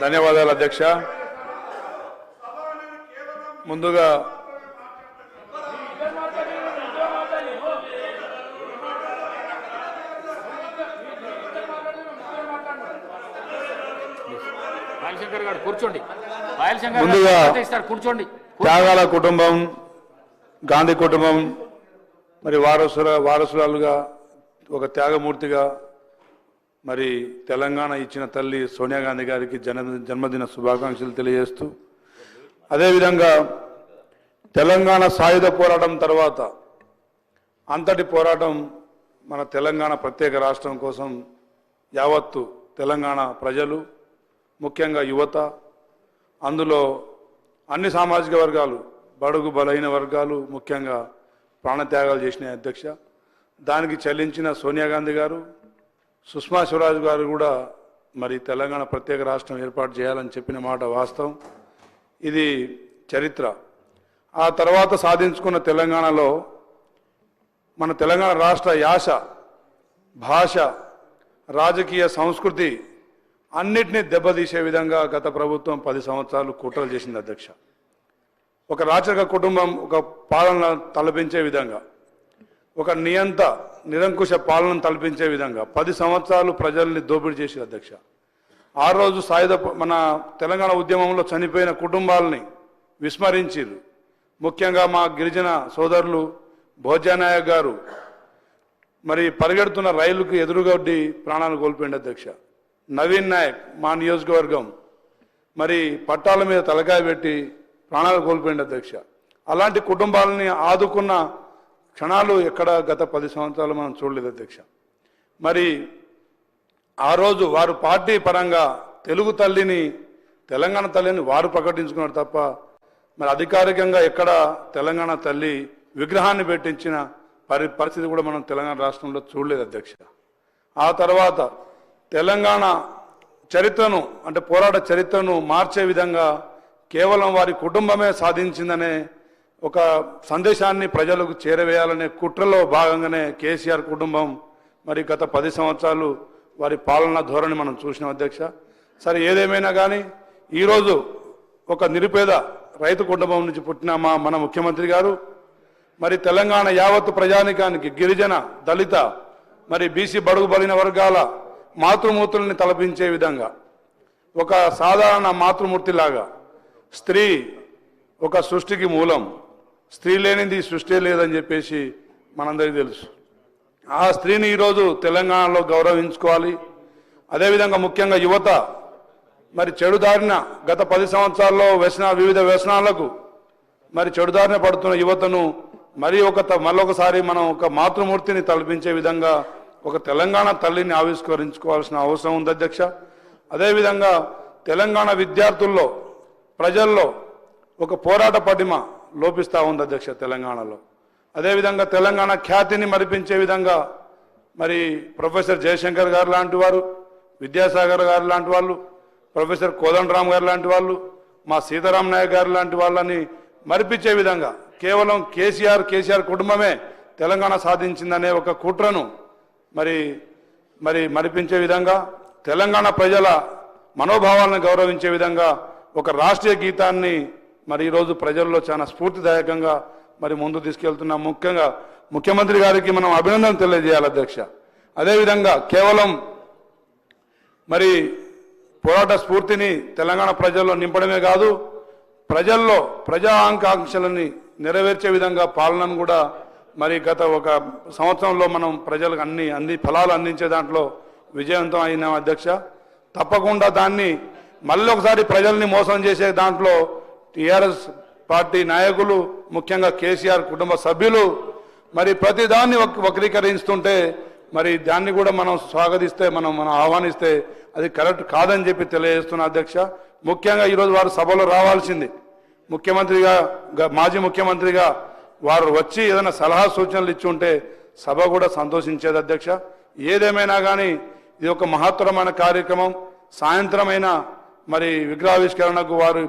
ధన్యవాదాలు అధ్యక్ష. ముందుగా ముందుగా త్యాగాల కుటుంబం, గాంధీ కుటుంబం మరి వారసురాలుగా ఒక త్యాగమూర్తిగా మరి తెలంగాణ ఇచ్చిన తల్లి సోనియా గాంధీ గారికి జన్మదిన శుభాకాంక్షలు తెలియజేస్తూ, అదేవిధంగా తెలంగాణ సాయుధ పోరాటం తర్వాత అంతటి పోరాటం మన తెలంగాణ ప్రత్యేక రాష్ట్రం కోసం యావత్తు తెలంగాణ ప్రజలు, ముఖ్యంగా యువత, అందులో అన్ని సామాజిక వర్గాలు, బడుగు బలహీన వర్గాలు ముఖ్యంగా ప్రాణత్యాగాలు చేసిన అధ్యక్ష. దానికి చెల్లించిన సోనియా గాంధీ గారు, సుష్మా స్వరాజ్ గారు కూడా మరి తెలంగాణ ప్రత్యేక రాష్ట్రం ఏర్పాటు చేయాలని చెప్పిన మాట వాస్తవం. ఇది చరిత్ర. ఆ తర్వాత సాధించుకున్న తెలంగాణలో మన తెలంగాణ రాష్ట్ర యాస, భాష, రాజకీయ సంస్కృతి అన్నిటినీ దెబ్బతీసే విధంగా గత ప్రభుత్వం 10 సంవత్సరాలు కుట్రలు చేసింది అధ్యక్ష. ఒక రాచరిక కుటుంబం ఒక పాలన తలపించే విధంగా, ఒక నిరంకుశ పాలన తలపించే విధంగా 10 సంవత్సరాలు ప్రజల్ని దోపిడీ చేసి అధ్యక్ష. ఆ రోజు మన తెలంగాణ ఉద్యమంలో చనిపోయిన కుటుంబాలని విస్మరించారు. ముఖ్యంగా మా గిరిజన సోదరులు భోజనాయక్ గారు మరి పరిగెడుతున్న రైలుకు ఎదురుగొడ్డి ప్రాణాలు కోల్పోయింది అధ్యక్ష. నవీన్ నాయక్ మా నియోజకవర్గం మరి పట్టాల మీద తలకాయ పెట్టి ప్రాణాలు కోల్పోయింది అధ్యక్ష. అలాంటి కుటుంబాలని ఆదుకున్న క్షణాలు ఎక్కడ గత 10 సంవత్సరాలు మనం చూడలేదు అధ్యక్ష. మరి ఆ రోజు వారు పార్టీ పరంగా తెలుగు తల్లిని, తెలంగాణ తల్లిని వారు ప్రకటించుకున్నారు తప్ప మరి అధికారికంగా ఎక్కడ తెలంగాణ తల్లి విగ్రహాన్ని పెట్టించిన పరిస్థితి కూడా మనం తెలంగాణ రాష్ట్రంలో చూడలేదు అధ్యక్ష. ఆ తర్వాత తెలంగాణ చరిత్రను, అంటే పోరాట చరిత్రను మార్చే విధంగా కేవలం వారి కుటుంబమే సాధించిందనే ఒక సందేశాన్ని ప్రజలకు చేరవేయాలనే కుట్రలో భాగంగానే కేసీఆర్ కుటుంబం మరి గత 10 సంవత్సరాలు వారి పాలనా ధోరణి మనం చూసినాం అధ్యక్ష. సరే, ఏదేమైనా కానీ ఈరోజు ఒక నిరుపేద రైతు కుటుంబం నుంచి పుట్టిన మన ముఖ్యమంత్రి గారు మరి తెలంగాణ యావత్తు ప్రజానికానికి, గిరిజన, దళిత, మరి బీసీ బడుగు బలిన వర్గాల మాతృమూర్తుల్ని తలపించే విధంగా ఒక సాధారణ మాతృమూర్తిలాగా, స్త్రీ ఒక సృష్టికి మూలం, స్త్రీ లేనిది సృష్టి లేదని చెప్పేసి మనందరికీ తెలుసు. ఆ స్త్రీని ఈరోజు తెలంగాణలో గౌరవించుకోవాలి. అదేవిధంగా ముఖ్యంగా యువత మరి చెడుదారిన గత 10 సంవత్సరాల్లో వివిధ వ్యసనాలకు మరి చెడుదారిన పడుతున్న యువతను మరొకసారి మనం ఒక మాతృమూర్తిని తలపించే విధంగా ఒక తెలంగాణ తల్లిని ఆవిష్కరించుకోవాల్సిన అవసరం ఉంది అధ్యక్ష. అదేవిధంగా తెలంగాణ విద్యార్థుల్లో, ప్రజల్లో ఒక పోరాట పటిమ లోపిస్తూ ఉంది అధ్యక్ష తెలంగాణలో. అదేవిధంగా తెలంగాణ ఖ్యాతిని మరిపించే విధంగా మరి ప్రొఫెసర్ జయశంకర్ గారు లాంటి వారు, విద్యాసాగర్ గారు లాంటి వాళ్ళు, ప్రొఫెసర్ కోదండరామ్ గారు లాంటి వాళ్ళు, మా సీతారాం నాయక్ గారు లాంటి వాళ్ళని మరిపించే విధంగా కేవలం కేసీఆర్ కుటుంబమే తెలంగాణ సాధించిందనే ఒక కుట్రను మరి మరిపించే విధంగా, తెలంగాణ ప్రజల మనోభావాలను గౌరవించే విధంగా ఒక రాష్ట్రీయ గీతాన్ని మరి ఈరోజు ప్రజల్లో చాలా స్ఫూర్తిదాయకంగా మరి ముందు తీసుకెళ్తున్నాం. ముఖ్యంగా ముఖ్యమంత్రి గారికి మనం అభినందన తెలియజేయాలి అధ్యక్ష. అదేవిధంగా కేవలం మరి పోరాట స్ఫూర్తిని తెలంగాణ ప్రజల్లో నింపడమే కాదు, ప్రజల్లో ప్రజా ఆకాంక్షలని నెరవేర్చే విధంగా పాలనను కూడా మరి గత 1 సంవత్సరంలో మనం ప్రజలకు అన్ని ఫలాలు అందించే దాంట్లో విజయవంతం అయిన అధ్యక్ష. తప్పకుండా దాన్ని మళ్ళీ ఒకసారి ప్రజల్ని మోసం చేసే దాంట్లో టీఆర్ఎస్ పార్టీ నాయకులు, ముఖ్యంగా కేసీఆర్ కుటుంబ సభ్యులు మరి ప్రతిదాన్ని వక్రీకరిస్తుంటే మరి దాన్ని కూడా మనం స్వాగతిస్తే, మనం ఆహ్వానిస్తే అది కరెక్ట్ కాదని చెప్పి తెలియజేస్తున్న అధ్యక్ష. ముఖ్యంగా ఈరోజు వారు సభలో రావాల్సింది. ముఖ్యమంత్రిగా, మాజీ ముఖ్యమంత్రిగా వారు వచ్చి ఏదైనా సలహా సూచనలు ఇచ్చి ఉంటే సభ కూడా సంతోషించేది అధ్యక్ష. ఏదేమైనా కానీ ఇది ఒక మహత్తరమైన కార్యక్రమం. సాయంత్రమైన మరి విగ్రహావిష్కరణకు వారు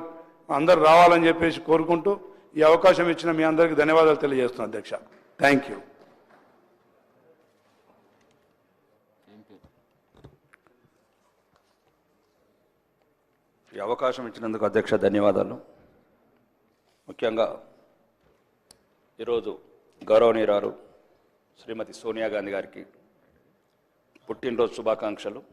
అందరు రావాలని చెప్పేసి కోరుకుంటూ ఈ అవకాశం ఇచ్చిన మీ అందరికీ ధన్యవాదాలు తెలియజేస్తున్నాను అధ్యక్ష. Thank you. ఈ అవకాశం ఇచ్చినందుకు అధ్యక్ష ధన్యవాదాలు. ముఖ్యంగా ఈరోజు గౌరవనీయురాలు శ్రీమతి సోనియా గాంధీ గారికి పుట్టినరోజు శుభాకాంక్షలు.